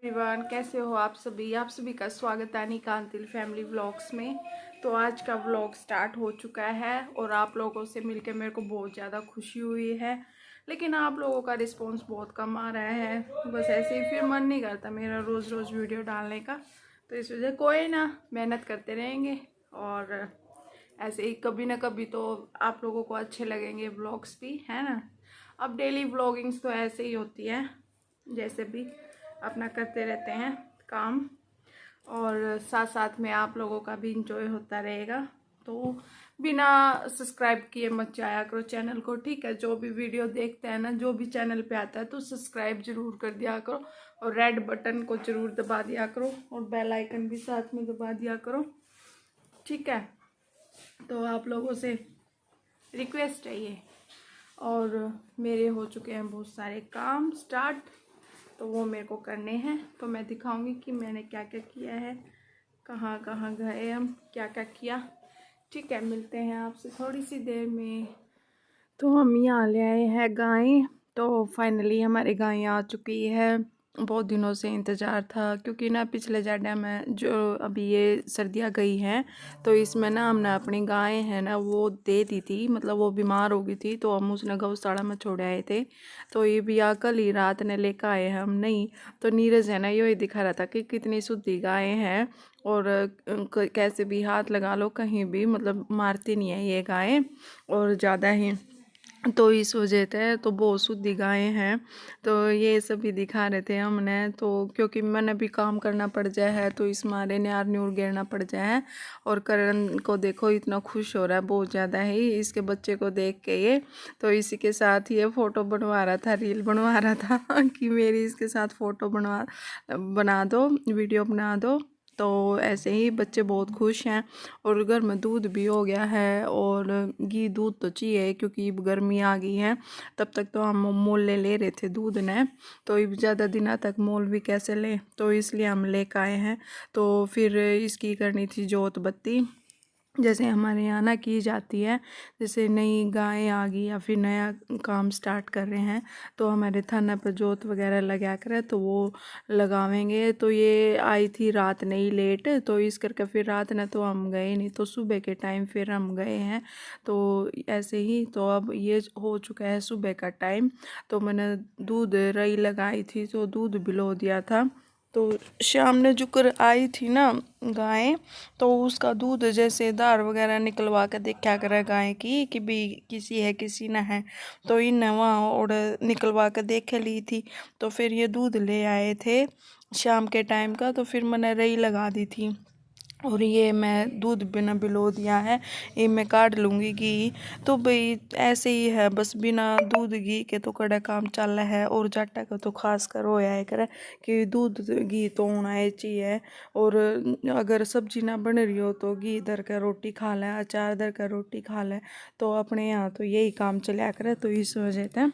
Everyone, कैसे हो आप सभी का स्वागत है निकांतिल फैमिली व्लॉग्स में। तो आज का व्लॉग स्टार्ट हो चुका है और आप लोगों से मिलकर मेरे को बहुत ज़्यादा खुशी हुई है। लेकिन आप लोगों का रिस्पांस बहुत कम आ रहा है, बस ऐसे ही फिर मन नहीं करता मेरा रोज़ रोज़ वीडियो डालने का। तो इस वजह कोई ना, मेहनत करते रहेंगे और ऐसे ही कभी ना कभी तो आप लोगों को अच्छे लगेंगे व्लॉग्स भी, है ना। अब डेली व्लॉगिंग्स तो ऐसे ही होती है, जैसे भी अपना करते रहते हैं काम और साथ साथ में आप लोगों का भी इंजॉय होता रहेगा। तो बिना सब्सक्राइब किए मत जाया करो चैनल को, ठीक है। जो भी वीडियो देखते हैं ना, जो भी चैनल पे आता है तो सब्सक्राइब जरूर कर दिया करो और रेड बटन को जरूर दबा दिया करो और बेल आइकन भी साथ में दबा दिया करो, ठीक है। तो आप लोगों से रिक्वेस्ट है ये। और मेरे हो चुके हैं बहुत सारे काम स्टार्ट, तो वो मेरे को करने हैं। तो मैं दिखाऊंगी कि मैंने क्या क्या किया है, कहाँ कहाँ गए, हम क्या क्या किया, ठीक है। मिलते हैं आपसे थोड़ी सी देर में। तो हम यहाँ ले आए हैं गाय। तो फाइनली हमारी गाय आ चुकी है। बहुत दिनों से इंतज़ार था, क्योंकि ना पिछले ज़्यादा में जो अभी ये सर्दियाँ गई हैं तो इसमें ना हमने अपनी गाय है ना वो दे दी थी, मतलब वो बीमार हो गई थी तो हम उसने गौशाला में छोड़ आए थे। तो ये भी कल ही रात ने लेकर आए हैं हम। नहीं तो नीरज है ना ये दिखा रहा था कि कितनी शुद्धि गाय हैं और कैसे भी हाथ लगा लो कहीं भी मतलब मारती नहीं है ये गाय और ज़्यादा ही। तो इस वजह से तो बहुत शुद्धि गायें हैं। तो ये सभी दिखा रहे थे हमने, तो क्योंकि मैंने भी काम करना पड़ जाए है तो इस मारे न्यार न्यूर गिरना पड़ जाए है। और करण को देखो इतना खुश हो रहा है बहुत ज़्यादा ही इसके बच्चे को देख के ये। तो इसी के साथ ये फ़ोटो बनवा रहा था, रील बनवा रहा था कि मेरी इसके साथ फ़ोटो बना दो, वीडियो बना दो। तो ऐसे ही बच्चे बहुत खुश हैं। और घर में दूध भी हो गया है और घी दूध तो चाहिए क्योंकि गर्मी आ गई है। तब तक तो हम मोल ले रहे थे दूध ने, तो ज़्यादा दिनों तक मोल भी कैसे ले, तो इसलिए हम लेकर आए हैं। तो फिर इसकी करनी थी जोत बत्ती, जैसे हमारे यहाँ ना की जाती है। जैसे नई गाय आ गई या फिर नया काम स्टार्ट कर रहे हैं तो हमारे थाना पर जोत वगैरह लगा कर तो वो लगावेंगे। तो ये आई थी रात नहीं लेट, तो इस करके फिर रात ने तो हम गए नहीं, तो सुबह के टाइम फिर हम गए हैं। तो ऐसे ही तो अब ये हो चुका है सुबह का टाइम। तो मैंने दूध रई लगाई थी तो दूध बिलो दिया था। तो शाम ने जुकर आई थी ना गाय, तो उसका दूध जैसे दार वगैरह निकलवा कर देखा करे गाय की कि भी किसी है किसी ना है। तो इन वहाँ और निकलवा कर देख ली थी। तो फिर ये दूध ले आए थे शाम के टाइम का, तो फिर मैंने रई लगा दी थी। और ये मैं दूध बिना बिलो दिया है, ये मैं काट लूँगी घी। तो भाई ऐसे ही है, बस बिना दूध घी के तो कड़ा काम चल रहा है। और जाटा का तो खास कर होया है करे कि दूध घी तो होना चाहिए। और अगर सब्जी ना बन रही हो तो घी धर कर रोटी खा लें, अचार धर कर रोटी खा लें। तो अपने यहाँ तो यही काम चला करे, तो इस वजह से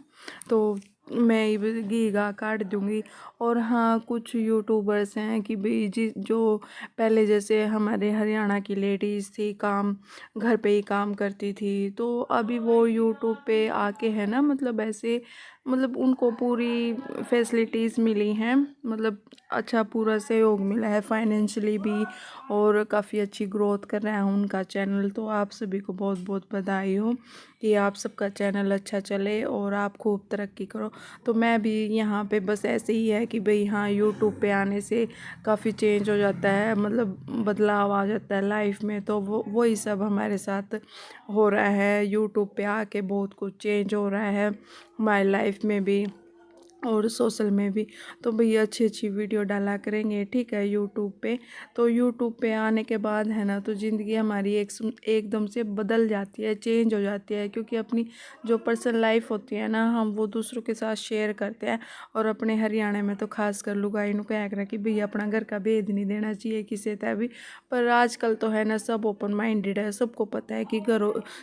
तो मैं घी गा काट दूँगी। और हाँ, कुछ यूट्यूबर्स हैं कि भाई जी जो पहले जैसे हमारे हरियाणा की लेडीज़ थी काम घर पे ही काम करती थी, तो अभी वो यूट्यूब पे आके है ना, मतलब ऐसे मतलब उनको पूरी फैसिलिटीज़ मिली हैं, मतलब अच्छा पूरा सहयोग मिला है फाइनेंशियली भी और काफ़ी अच्छी ग्रोथ कर रहा है उनका चैनल। तो आप सभी को बहुत बहुत बधाई हो कि आप सबका चैनल अच्छा चले और आप खूब तरक्की करो। तो मैं भी यहाँ पे बस ऐसे ही है कि भाई हाँ, यूट्यूब पे आने से काफ़ी चेंज हो जाता है, मतलब बदलाव आ जाता है लाइफ में। तो वही सब हमारे साथ हो रहा है, यूट्यूब पे आके बहुत कुछ चेंज हो रहा है हमारी लाइफ में भी और सोशल में भी। तो भैया अच्छी अच्छी वीडियो डाला करेंगे, ठीक है, यूट्यूब पे। तो यूट्यूब पे आने के बाद है ना, तो ज़िंदगी हमारी एकदम से बदल जाती है, चेंज हो जाती है। क्योंकि अपनी जो पर्सनल लाइफ होती है ना, हम वो दूसरों के साथ शेयर करते हैं। और अपने हरियाणा में तो खास कर लुगाई नु कह कर कि भैया अपना घर का भेद नहीं देना चाहिए किसी तरह भी। पर आजकल तो है ना सब ओपन माइंडेड है, सबको पता है कि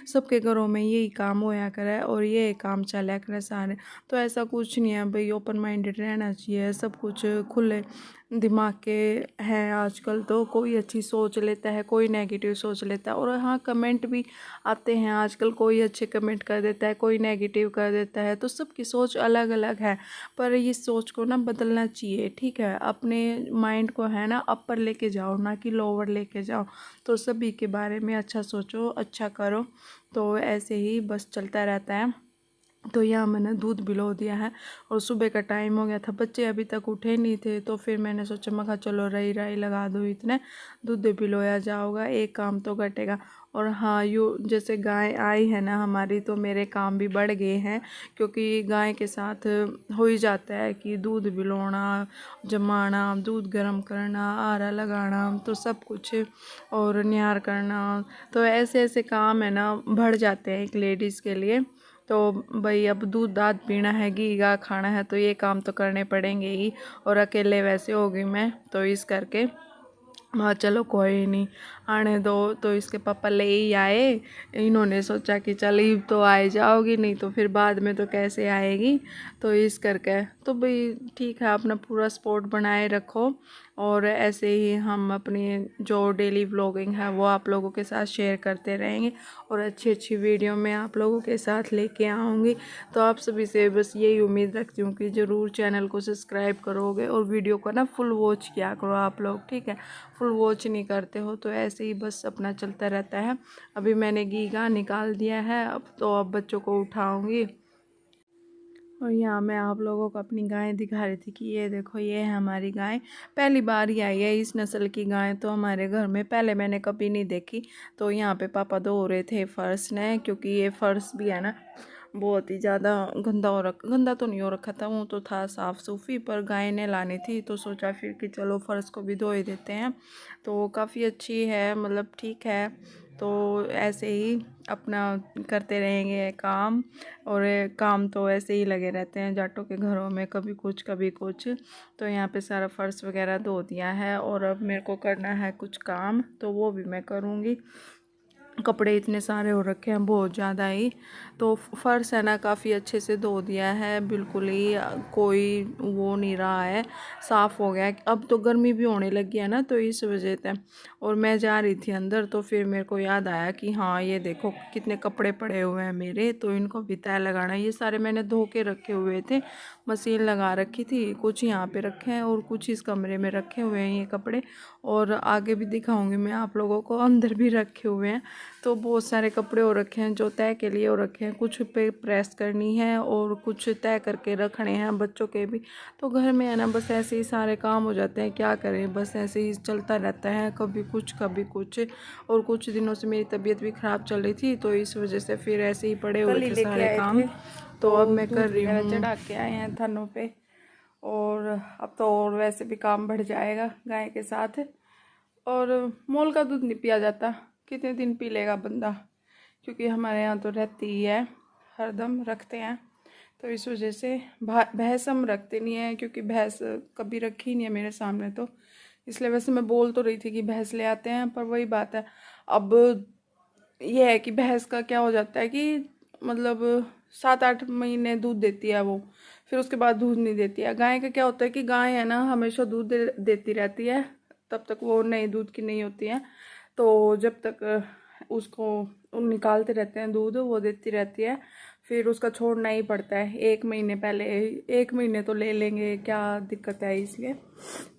सबके घरों में यही काम होया करे और ये काम चला करे सारे। तो ऐसा कुछ नहीं है भाई, चाहिए, ओपन माइंडेड रहना चाहिए, सब कुछ खुले दिमाग के हैं आजकल। तो कोई अच्छी सोच लेता है, कोई नेगेटिव सोच लेता है। और हाँ, कमेंट भी आते हैं आजकल, कोई अच्छे कमेंट कर देता है, कोई नेगेटिव कर देता है। तो सबकी सोच अलग अलग है, पर इस सोच को ना बदलना चाहिए, ठीक है। अपने माइंड को है ना अपर लेके जाओ, ना कि लोअर लेके जाओ। तो सभी के बारे में अच्छा सोचो, अच्छा करो। तो ऐसे ही बस चलता रहता है। तो यहाँ मैंने दूध भिगो दिया है और सुबह का टाइम हो गया था, बच्चे अभी तक उठे नहीं थे। तो फिर मैंने सोचा, मैं कहा चलो रही राई लगा दूँ, इतने दूध भिगोया जाओगा, एक काम तो घटेगा। और हाँ, जैसे गाय आई है ना हमारी, तो मेरे काम भी बढ़ गए हैं, क्योंकि गाय के साथ हो ही जाता है कि दूध भिगोना, जमाना, दूध गर्म करना, आरा लगाना, तो सब कुछ, और निहार करना। तो ऐसे ऐसे काम है ना बढ़ जाते हैं एक लेडीज़ के लिए। तो भाई अब दूध दाद पीना है, घी गा खाना है, तो ये काम तो करने पड़ेंगे ही। और अकेले वैसे हो गई मैं, तो इस करके हाँ चलो कोई नहीं, आने दो। तो इसके पापा ले ही आए। इन्होंने सोचा कि चल ईब तो आ जाओगी, नहीं तो फिर बाद में तो कैसे आएगी। तो इस करके तो भाई ठीक है, अपना पूरा सपोर्ट बनाए रखो। और ऐसे ही हम अपनी जो डेली व्लॉगिंग है वो आप लोगों के साथ शेयर करते रहेंगे, और अच्छी अच्छी वीडियो मैं आप लोगों के साथ लेके आऊँगी। तो आप सभी से बस यही उम्मीद रखती हूँ कि ज़रूर चैनल को सब्सक्राइब करोगे, और वीडियो को ना फुल वॉच किया करो आप लोग, ठीक है। फुल वॉच नहीं करते हो तो ऐसे ही बस अपना चलता रहता है। अभी मैंने घी गा निकाल दिया है, अब बच्चों को उठाऊँगी। और यहाँ मैं आप लोगों को अपनी गाय दिखा रही थी कि ये देखो, ये है हमारी गाय। पहली बार ही आई है इस नस्ल की गाय तो हमारे घर में, पहले मैंने कभी नहीं देखी। तो यहाँ पे पापा धो रहे थे फर्श ने, क्योंकि ये फर्श भी है ना बहुत ही ज़्यादा गंदा तो नहीं हो रखा था, वो तो था साफ़ सूफी, पर गाय ने लानी थी तो सोचा फिर कि चलो फ़र्श को भी धो ही देते हैं। तो काफ़ी अच्छी है, मतलब ठीक है। तो ऐसे ही अपना करते रहेंगे काम, और काम तो ऐसे ही लगे रहते हैं जाटों के घरों में, कभी कुछ कभी कुछ। तो यहाँ पे सारा फर्श वगैरह धो दिया है, और अब मेरे को करना है कुछ काम, तो वो भी मैं करूँगी। कपड़े इतने सारे हो रखे हैं, बहुत ज़्यादा ही। तो फर्श है ना काफ़ी अच्छे से धो दिया है, बिल्कुल ही कोई वो नहीं रहा है, साफ़ हो गया है। अब तो गर्मी भी होने लगी है ना, तो इस वजह से। और मैं जा रही थी अंदर, तो फिर मेरे को याद आया कि हाँ ये देखो कितने कपड़े पड़े हुए हैं मेरे, तो इनको भी तय लगाना। ये सारे मैंने धो के रखे हुए थे, मशीन लगा रखी थी, कुछ यहाँ पे रखे हैं और कुछ इस कमरे में रखे हुए हैं ये कपड़े। और आगे भी दिखाऊंगी मैं आप लोगों को, अंदर भी रखे हुए हैं। तो बहुत सारे कपड़े हो रखे हैं जो तय के लिए हो रखे हैं, कुछ पे प्रेस करनी है और कुछ तय करके रखने हैं बच्चों के भी। तो घर में है ना बस ऐसे ही सारे काम हो जाते हैं, क्या करें, बस ऐसे ही चलता रहता है, कभी कुछ कभी कुछ। और कुछ दिनों से मेरी तबीयत भी ख़राब चल रही थी, तो इस वजह से फिर ऐसे ही पड़े हुए थे सारे काम। तो अब मैं कर रही हूँ, चढ़ा के आए हैं थानों पे, और अब तो और वैसे भी काम बढ़ जाएगा गाय के साथ। और मोल का दूध नहीं पिया जाता, कितने दिन पी लेगा बंदा, क्योंकि हमारे यहाँ तो रहती ही है, हरदम रखते हैं। तो इस वजह से भैंस हम रखते नहीं हैं, क्योंकि भैंस कभी रखी नहीं है मेरे सामने, तो इसलिए वैसे मैं बोल तो रही थी कि भैंस ले आते हैं, पर वही बात है। अब ये है कि भैंस का क्या हो जाता है कि मतलब 7-8 महीने दूध देती है वो, फिर उसके बाद दूध नहीं देती है। गाय का क्या होता है कि गाय है ना हमेशा दूध देती रहती है, तब तक वो नए दूध की नहीं होती है। तो जब तक उसको निकालते रहते हैं दूध, वो देती रहती है, फिर उसका छोड़ना ही पड़ता है 1 महीने पहले। 1 महीने तो ले लेंगे, क्या दिक्कत है इसलिए।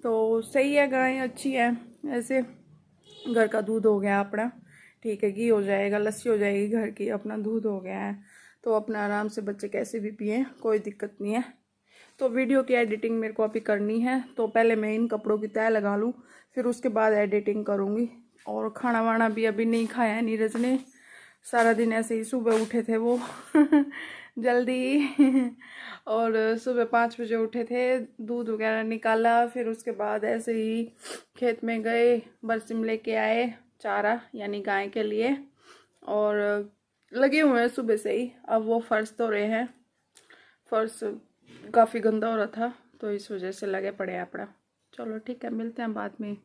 तो सही है, गाय अच्छी है। ऐसे घर का दूध हो गया अपना, ठीक है, घी हो जाएगा, लस्सी हो जाएगी घर की, अपना दूध हो गया है, तो अपना आराम से बच्चे कैसे भी पिए, कोई दिक्कत नहीं है। तो वीडियो की एडिटिंग मेरे को अभी करनी है, तो पहले मैं इन कपड़ों की तय लगा लूँ, फिर उसके बाद एडिटिंग करूँगी। और खाना वाना भी अभी नहीं खाया है नीरज ने, सारा दिन ऐसे ही, सुबह उठे थे वो जल्दी और सुबह 5 बजे उठे थे, दूध वगैरह निकाला, फिर उसके बाद ऐसे ही खेत में गए, बरसिम लेके आए चारा यानी गाय के लिए, और लगे हुए हैं सुबह से ही। अब वो फर्श धो रहे हैं, फर्श काफ़ी गंदा हो रहा था, तो इस वजह से लगे पड़े हैं अपना। चलो ठीक है, मिलते हैं बाद में।